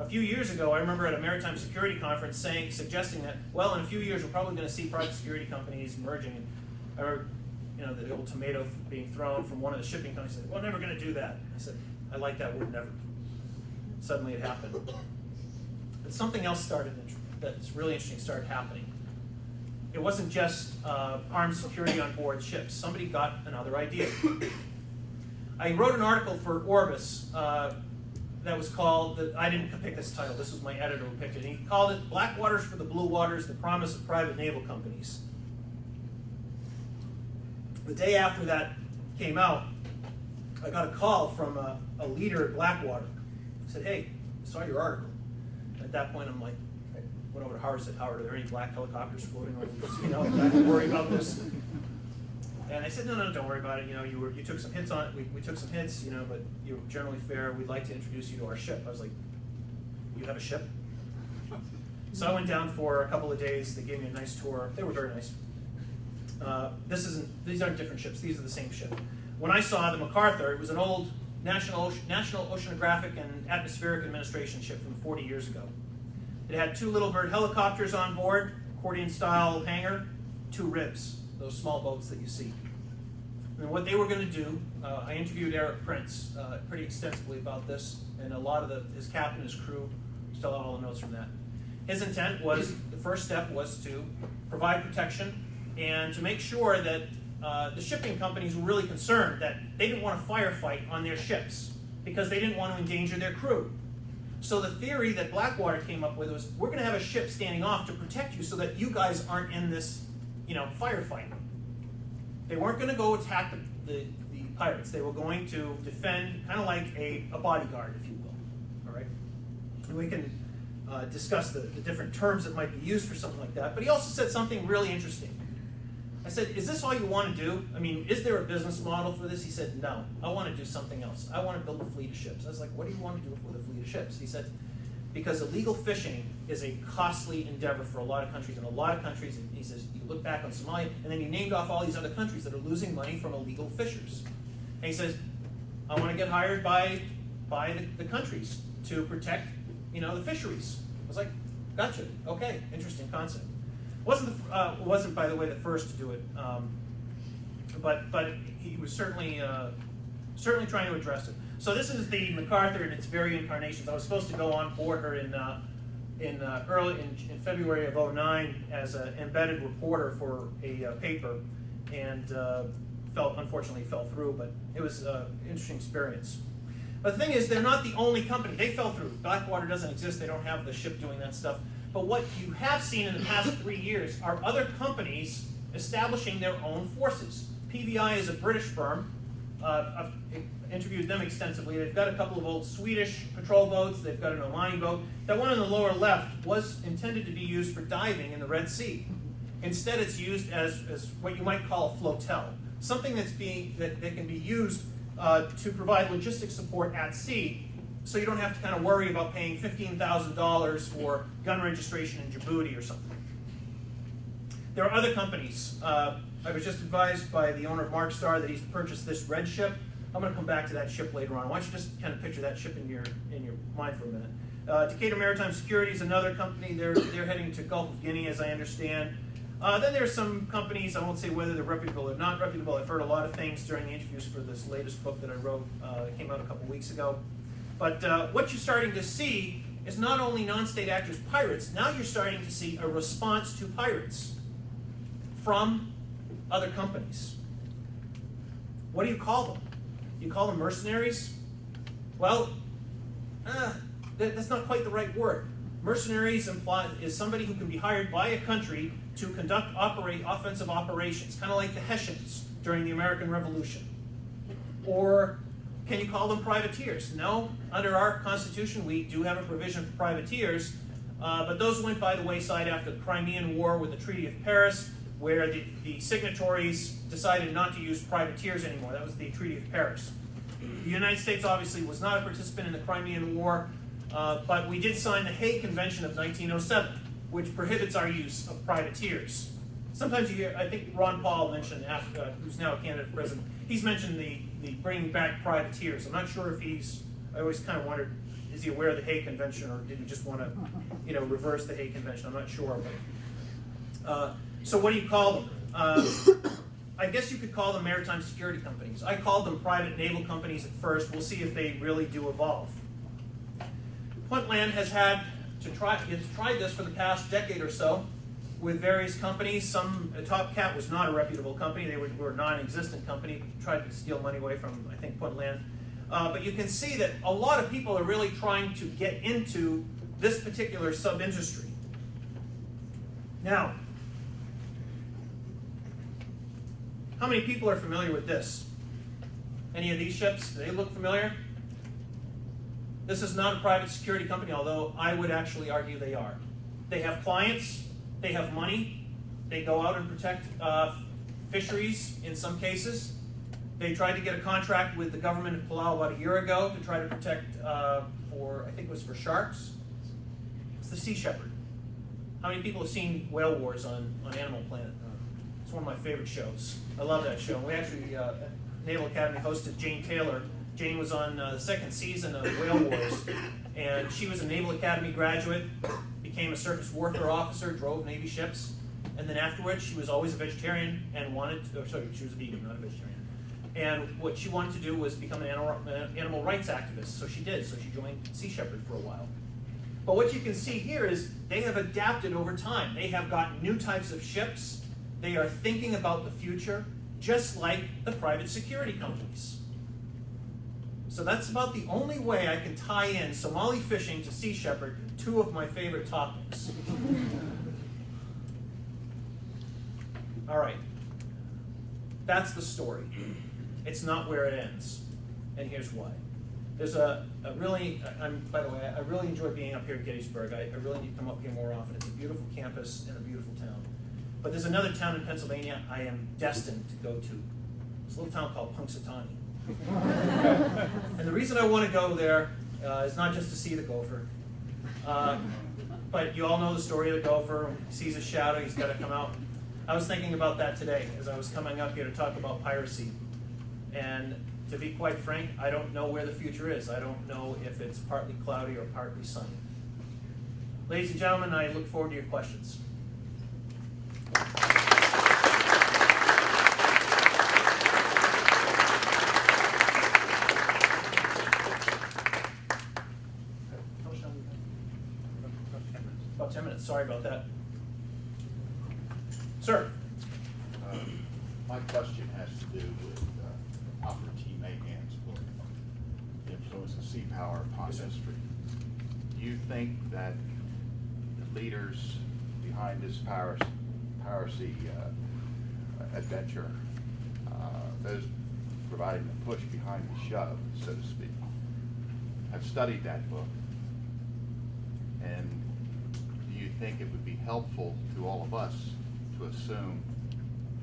A few years ago, I remember at a maritime security conference suggesting that, well, in a few years, we're probably going to see private security companies merging. And I remember, the old tomato being thrown from one of the shipping companies. Said, "We're never going to do that." I said, "I like that word, never." Suddenly, it happened. But something else that's really interesting started happening. It wasn't just armed security on board ships. Somebody got another idea. I wrote an article for Orbis that was called, I didn't pick this title, this was my editor who picked it, and he called it "Black Waters for the Blue Waters, the Promise of Private Naval Companies." The day after that came out, I got a call from a leader at Blackwater. He said, "Hey, I saw your article." At that point, I went over to Howard and said, "Howard, are there any black helicopters floating over this? I don't worry about this." And I said, no, don't worry about it. You took some hits on it. We took some hits, but you were generally fair. We'd like to introduce you to our ship. I was like, "You have a ship?" So I went down for a couple of days. They gave me a nice tour. They were very nice. These aren't different ships. These are the same ship. When I saw the MacArthur, it was an old National Oceanographic and Atmospheric Administration ship from 40 years ago. It had 2 Little Bird helicopters on board, accordion-style hangar, 2 ribs, those small boats that you see. And what they were going to do, I interviewed Eric Prince pretty extensively about this, and a lot of his captain, his crew, still have all the notes from that. His intent was, the first step was to provide protection and to make sure that the shipping companies were really concerned that they didn't want to firefight on their ships because they didn't want to endanger their crew. So the theory that Blackwater came up with was, we're going to have a ship standing off to protect you so that you guys aren't in this, firefight. They weren't going to go attack the pirates. They were going to defend, kind of like a bodyguard, if you will. All right? And we can discuss the different terms that might be used for something like that. But he also said something really interesting. I said, "Is this all you want to do? I mean, is there a business model for this?" He said, "No, I want to do something else. I want to build a fleet of ships." I was like, "What do you want to do with a fleet of ships?" He said, "Because illegal fishing is a costly endeavor for a lot of countries, and a lot of countries," and he says, "you look back on Somalia," and then he named off all these other countries that are losing money from illegal fishers. And he says, "I want to get hired by the countries to protect, the fisheries." I was like, "Gotcha, okay, interesting concept." Wasn't by the way the first to do it, but he was certainly trying to address it. So this is the MacArthur in its very incarnations. I was supposed to go on board her in February of '09 as an embedded reporter for a paper, and unfortunately fell through. But it was an interesting experience. But the thing is, they're not the only company. They fell through. Blackwater doesn't exist. They don't have the ship doing that stuff. But what you have seen in the past 3 years are other companies establishing their own forces. PVI is a British firm. I've interviewed them extensively. They've got a couple of old Swedish patrol boats. They've got an Omani boat. That one on the lower left was intended to be used for diving in the Red Sea. Instead, it's used as what you might call a flotel, something that can be used to provide logistic support at sea, so you don't have to kind of worry about paying $15,000 for gun registration in Djibouti or something. There are other companies. I was just advised by the owner of Mark Star that he's purchased this red ship. I'm going to come back to that ship later on. Why don't you just kind of picture that ship in your mind for a minute. Decatur Maritime Security is another company. They're heading to Gulf of Guinea, as I understand. Then there's some companies, I won't say whether they're reputable or not reputable. I've heard a lot of things during the interviews for this latest book that I wrote. That came out a couple weeks ago. But what you're starting to see is not only non-state actors, pirates. Now you're starting to see a response to pirates from other companies. What do you call them? Do you call them mercenaries? Well, that's not quite the right word. Mercenaries is somebody who can be hired by a country to conduct offensive operations, kind of like the Hessians during the American Revolution. Or can you call them privateers? No, under our Constitution we do have a provision for privateers, but those went by the wayside after the Crimean War with the Treaty of Paris, where the signatories decided not to use privateers anymore. That was the Treaty of Paris. The United States obviously was not a participant in the Crimean War, but we did sign the Hague Convention of 1907, which prohibits our use of privateers. Sometimes you hear, I think Ron Paul mentioned, who's now a candidate for president, he's mentioned the bringing back privateers. I'm not sure if I always kind of wondered, is he aware of the Hague Convention, or did he just want to, reverse the Hague Convention? I'm not sure. But, so what do you call them? I guess you could call them maritime security companies. I called them private naval companies at first. We'll see if they really do evolve. Puntland has tried this for the past decade or so with various companies. Top Cat was not a reputable company. They were a non-existent company, tried to steal money away from, I think, Puntland. But you can see that a lot of people are really trying to get into this particular sub-industry. Now, how many people are familiar with this? Any of these ships? Do they look familiar? This is not a private security company, although I would actually argue they are. They have clients, they have money, they go out and protect fisheries in some cases. They tried to get a contract with the government of Palau about a year ago to try to protect I think it was for sharks. It's the Sea Shepherd. How many people have seen Whale Wars on Animal Planet? It's one of my favorite shows. I love that show. We actually, Naval Academy hosted Jane Taylor. Jane was on the second season of Whale Wars, and she was a Naval Academy graduate, became a surface warfare officer, drove Navy ships, and then afterwards she was always a vegetarian and she was a vegan, not a vegetarian. And what she wanted to do was become an animal rights activist, so she did. So she joined Sea Shepherd for a while. But what you can see here is they have adapted over time. They have got new types of ships. They are thinking about the future, just like the private security companies. So that's about the only way I can tie in Somali fishing to Sea Shepherd, two of my favorite topics. All right. That's the story. It's not where it ends. And here's why. There's by the way, I really enjoy being up here at Gettysburg. I really need to come up here more often. It's a beautiful campus and a beautiful town. But there's another town in Pennsylvania I am destined to go to. It's a little town called Punxsutawney. And the reason I want to go there is not just to see the gopher, but you all know the story of the gopher. When he sees a shadow, he's got to come out. I was thinking about that today as I was coming up here to talk about piracy. And to be quite frank, I don't know where the future is. I don't know if it's partly cloudy or partly sunny. Ladies and gentlemen, I look forward to your questions. About 10 minutes, sorry about that. Sir? My question has to do with Alfred T. Mahan's book, The Influence of Sea Power Upon Yes, sir. History. Do you think that the leaders behind this piracy adventure, those providing the push behind the shove, so to speak, have studied that book? And do you think it would be helpful to all of us to assume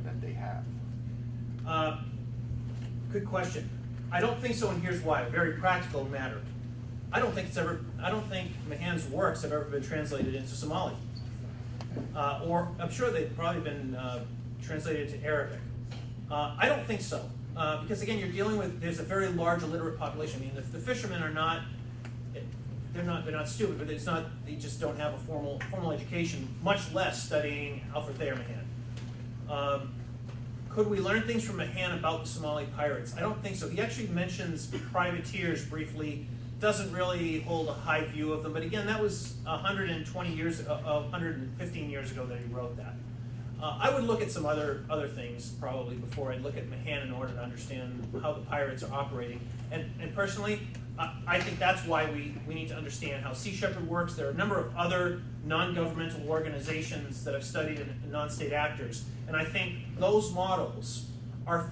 that they have? Good question. I don't think so, and here's why. A very practical matter. I don't think Mahan's works have ever been translated into Somali. Or I'm sure they've probably been translated into Arabic. I don't think so. Because again, you're dealing with, there's a very large illiterate population. I mean, the fishermen are not, they're not stupid, but it's not, they just don't have a formal education, much less studying Alfred Thayer Mahan. Could we learn things from Mahan about the Somali pirates? I don't think so. He actually mentions privateers briefly, doesn't really hold a high view of them, but again, that was 115 years ago that he wrote that. I would look at some other things probably before I'd look at Mahan in order to understand how the pirates are operating. And personally, I think that's why we need to understand how Sea Shepherd works. There are a number of other non-governmental organizations that have studied non-state actors, and I think those models are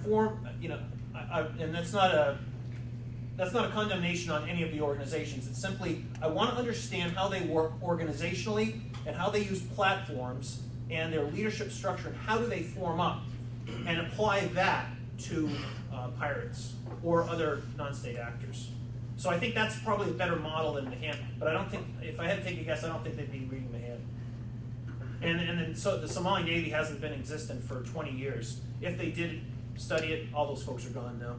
and that's not a condemnation on any of the organizations. It's simply, I want to understand how they work organizationally and how they use platforms and their leadership structure, and how do they form up, and apply that to pirates or other non-state actors. So I think that's probably a better model than Mahan, but I don't think, if I had to take a guess, I don't think they'd be reading Mahan. And then so the Somali Navy hasn't been existent for 20 years. If they did study it, all those folks are gone now.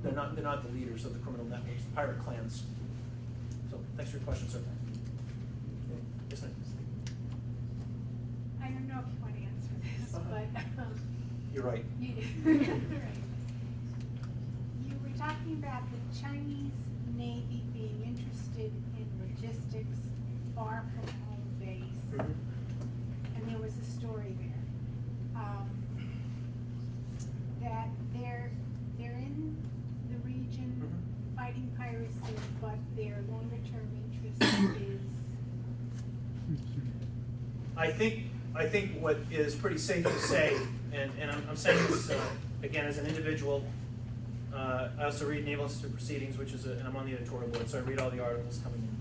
They're not the leaders of the criminal networks, the pirate clans. So thanks for your question, sir. Yes, ma'am. I don't know if you want to answer this, but You're right. right. You were talking about the Chinese Navy being interested in logistics far from home base, and there was a story there that they're in the region fighting piracy, but their longer term interest is. I think what is pretty safe to say, and I'm saying this again as an individual. I also read Naval Institute Proceedings, and I'm on the editorial board, so I read all the articles coming in.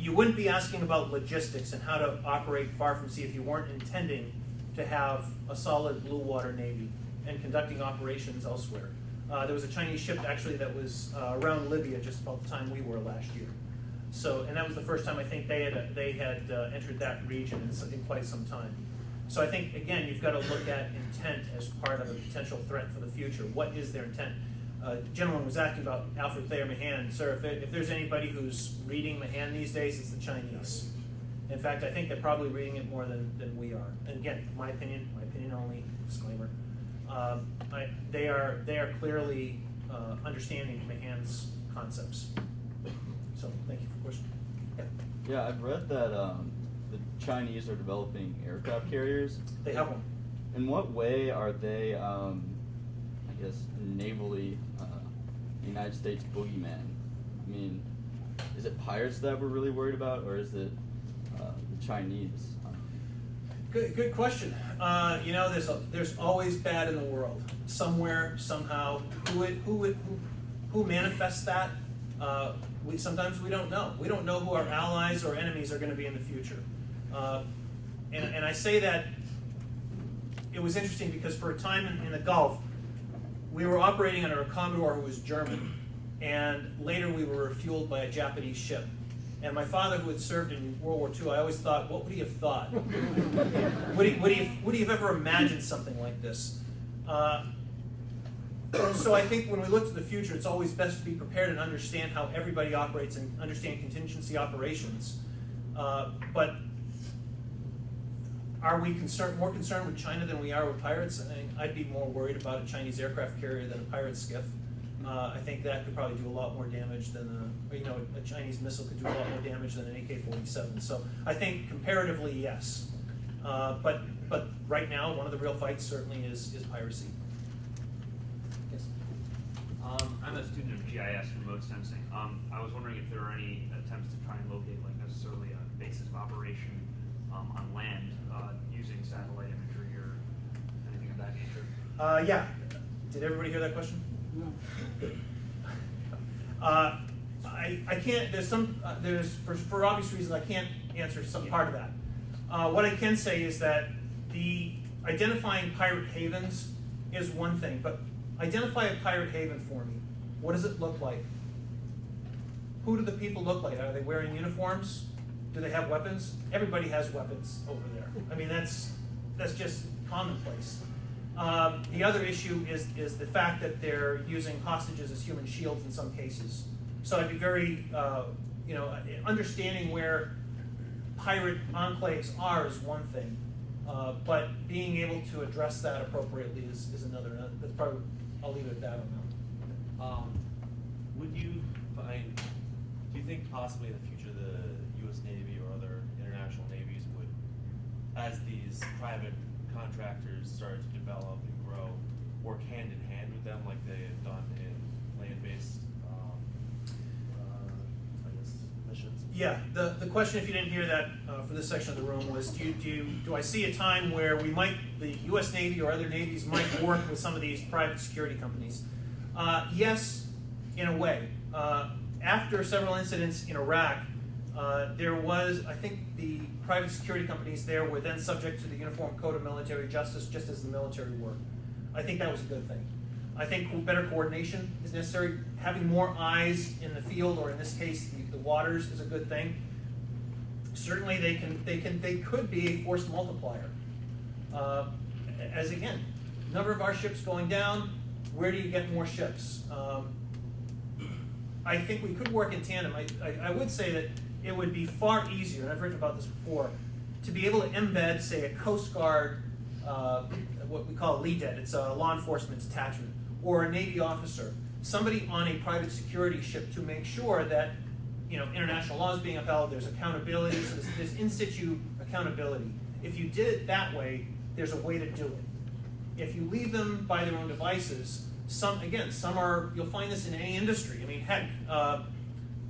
You wouldn't be asking about logistics and how to operate far from sea if you weren't intending to have a solid blue water navy and conducting operations elsewhere. There was a Chinese ship actually that was around Libya just about the time we were last year. So, and that was the first time I think they had entered that region in quite some time. So I think, again, you've got to look at intent as part of a potential threat for the future. What is their intent? Gentleman was asking about Alfred Thayer Mahan. Sir, if there's anybody who's reading Mahan these days, it's the Chinese. In fact, I think they're probably reading it more than we are. And again, my opinion only, disclaimer. They are clearly understanding Mahan's concepts. So thank you for the question. Yeah, I've read that the Chinese are developing aircraft carriers. They have one. In what way are they, I guess, navally the United States boogeyman? I mean, is it pirates that we're really worried about, or is it the Chinese? Good question. There's always bad in the world, somewhere, somehow. Who manifests that? Sometimes we don't know. We don't know who our allies or enemies are going to be in the future. And I say that it was interesting because for a time in the Gulf, we were operating under a Commodore who was German, and later we were refueled by a Japanese ship. And my father, who had served in World War II, I always thought, what would he have thought? would he have ever imagined something like this? So I think when we look to the future, it's always best to be prepared and understand how everybody operates and understand contingency operations. But are we more concerned with China than we are with pirates? I think I'd be more worried about a Chinese aircraft carrier than a pirate skiff. I think that could probably do a lot more damage than a Chinese missile could do a lot more damage than an AK-47. So I think comparatively, yes. But right now, one of the real fights certainly is piracy. Yes. I'm a student of GIS, remote sensing. I was wondering if there are any attempts to try and locate, like necessarily a basis of operation on land using satellite imagery or anything of that nature. Yeah. Did everybody hear that question? No. I can't. There's for obvious reasons I can't answer some part of that. What I can say is that the identifying pirate havens is one thing, but identify a pirate haven for me. What does it look like? Who do the people look like? Are they wearing uniforms? Do they have weapons? Everybody has weapons over there. I mean, that's just commonplace. The other issue is the fact that they're using hostages as human shields in some cases. So I'd be very, understanding where pirate enclaves are is one thing, but being able to address that appropriately is another. That's probably, I'll leave it at that on that. Would you find, do you think possibly in the future the U.S. Navy or other international navies would, as these private contractors start to develop and grow, work hand in hand with them like they have done in land-based missions? Yeah, the question, if you didn't hear that for this section of the room, was do I see a time where the U.S. Navy or other navies might work with some of these private security companies? Yes, in a way. After several incidents in Iraq, there was, I think the private security companies there were then subject to the Uniform Code of Military Justice, just as the military were. I think that was a good thing. I think better coordination is necessary. Having more eyes in the field, or in this case, the waters, is a good thing. Certainly, they could be a force multiplier. As again, number of our ships going down. Where do you get more ships? I think we could work in tandem. I would say that it would be far easier, and I've written about this before, to be able to embed, say, a Coast Guard, what we call a LEDET, it's a law enforcement detachment, or a Navy officer, somebody on a private security ship to make sure that international law is being upheld, there's accountability, so there's in situ accountability. If you did it that way, there's a way to do it. If you leave them by their own devices, some are, you'll find this in any industry. I mean, heck,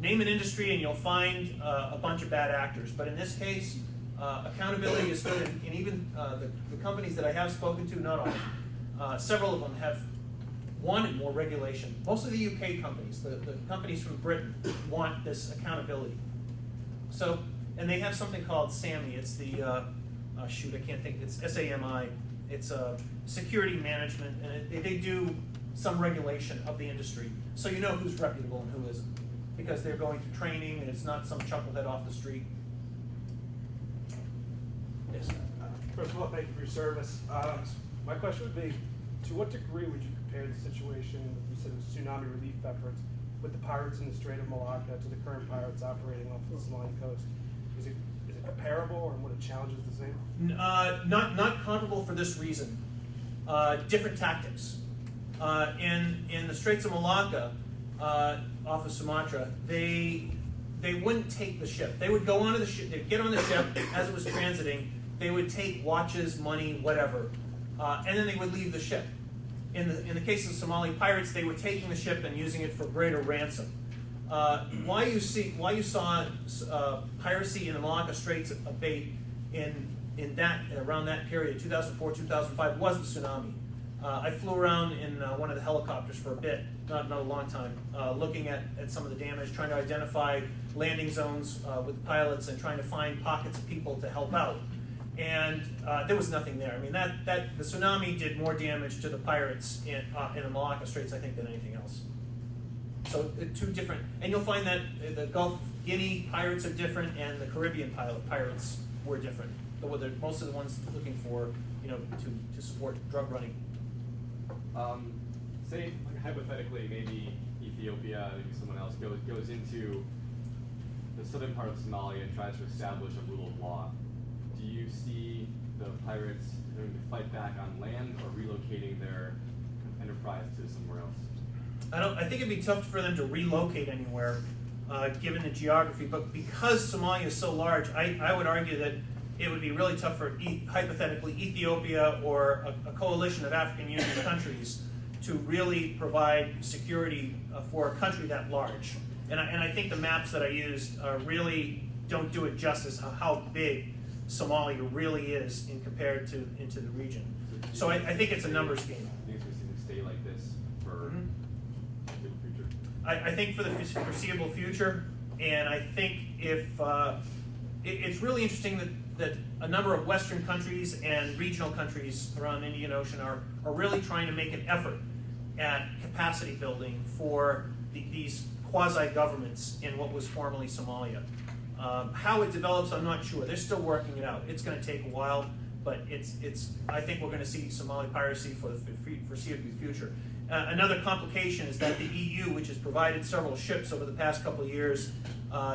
name an industry and you'll find a bunch of bad actors. But in this case, accountability is good, and even the companies that I have spoken to, not all, several of them have wanted more regulation. Most of the UK companies, the companies from Britain, want this accountability. So, and they have something called SAMI. It's the, I can't think, it's SAMI. It's security management, and they do some regulation of the industry. So you know who's reputable and who isn't, because they're going through training, and it's not some chucklehead off the street. Yes. First of all, thank you for your service. My question would be, to what degree would you compare the situation, you said the tsunami relief efforts, with the pirates in the Strait of Malacca to the current pirates operating off the Somali coast? Is it comparable, or what, it challenges the same? Not comparable for this reason. Different tactics. In the Straits of Malacca, off of Sumatra, they wouldn't take the ship. They would go onto the ship, they'd get on the ship as it was transiting, they would take watches, money, whatever, and then they would leave the ship. In the case of Somali pirates, they were taking the ship and using it for greater ransom. Why you saw piracy in the Malacca Straits abate in that around that period, 2004, 2005, was the tsunami. I flew around in one of the helicopters for a bit, not a long time, looking at some of the damage, trying to identify landing zones with pilots and trying to find pockets of people to help out. And there was nothing there. I mean, the tsunami did more damage to the pirates in the Malacca Straits, I think, than anything else. So two different, and you'll find that the Gulf of Guinea pirates are different, and the Caribbean pirates were different. Most of the ones looking for, to support drug running. Say, hypothetically, maybe Ethiopia, maybe someone else goes into the southern part of Somalia and tries to establish a rule of law. Do you see the pirates having to fight back on land, or relocating their enterprise to somewhere else? I think it'd be tough for them to relocate anywhere, given the geography, but because Somalia is so large, I would argue that it would be really tough for, hypothetically, Ethiopia or a coalition of African Union countries to really provide security for a country that large. And I think the maps that I used really don't do it justice how big Somalia really is compared to into the region. So I think it's a numbers game. Do you think it's going to stay like this for the future? I think for the foreseeable future, and I think if it's really interesting that a number of Western countries and regional countries around the Indian Ocean are really trying to make an effort at capacity building for these quasi-governments in what was formerly Somalia. How it develops, I'm not sure. They're still working it out. It's going to take a while, but I think we're going to see Somali piracy for the foreseeable future. Another complication is that the EU, which has provided several ships over the past couple of years,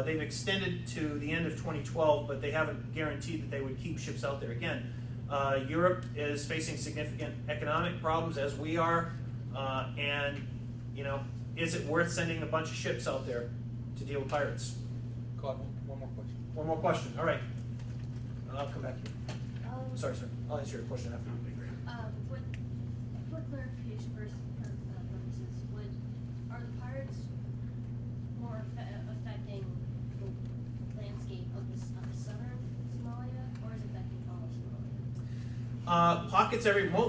they've extended to the end of 2012, but they haven't guaranteed that they would keep ships out there. Again, Europe is facing significant economic problems, as we are, and is it worth sending a bunch of ships out there to deal with pirates? Claude, one more question. One more question. All right. I'll come back to you. Sorry, sir. I'll answer your question after you. For clarification purposes, are the pirates more affecting the landscape of the southern Somalia, or is it affecting all of Somalia? Pockets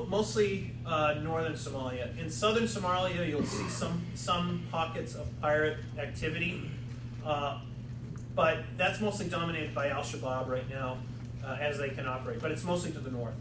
mostly northern Somalia. In southern Somalia, you'll see some pockets of pirate activity, but that's mostly dominated by Al-Shabaab right now, as they can operate. But it's mostly to the north.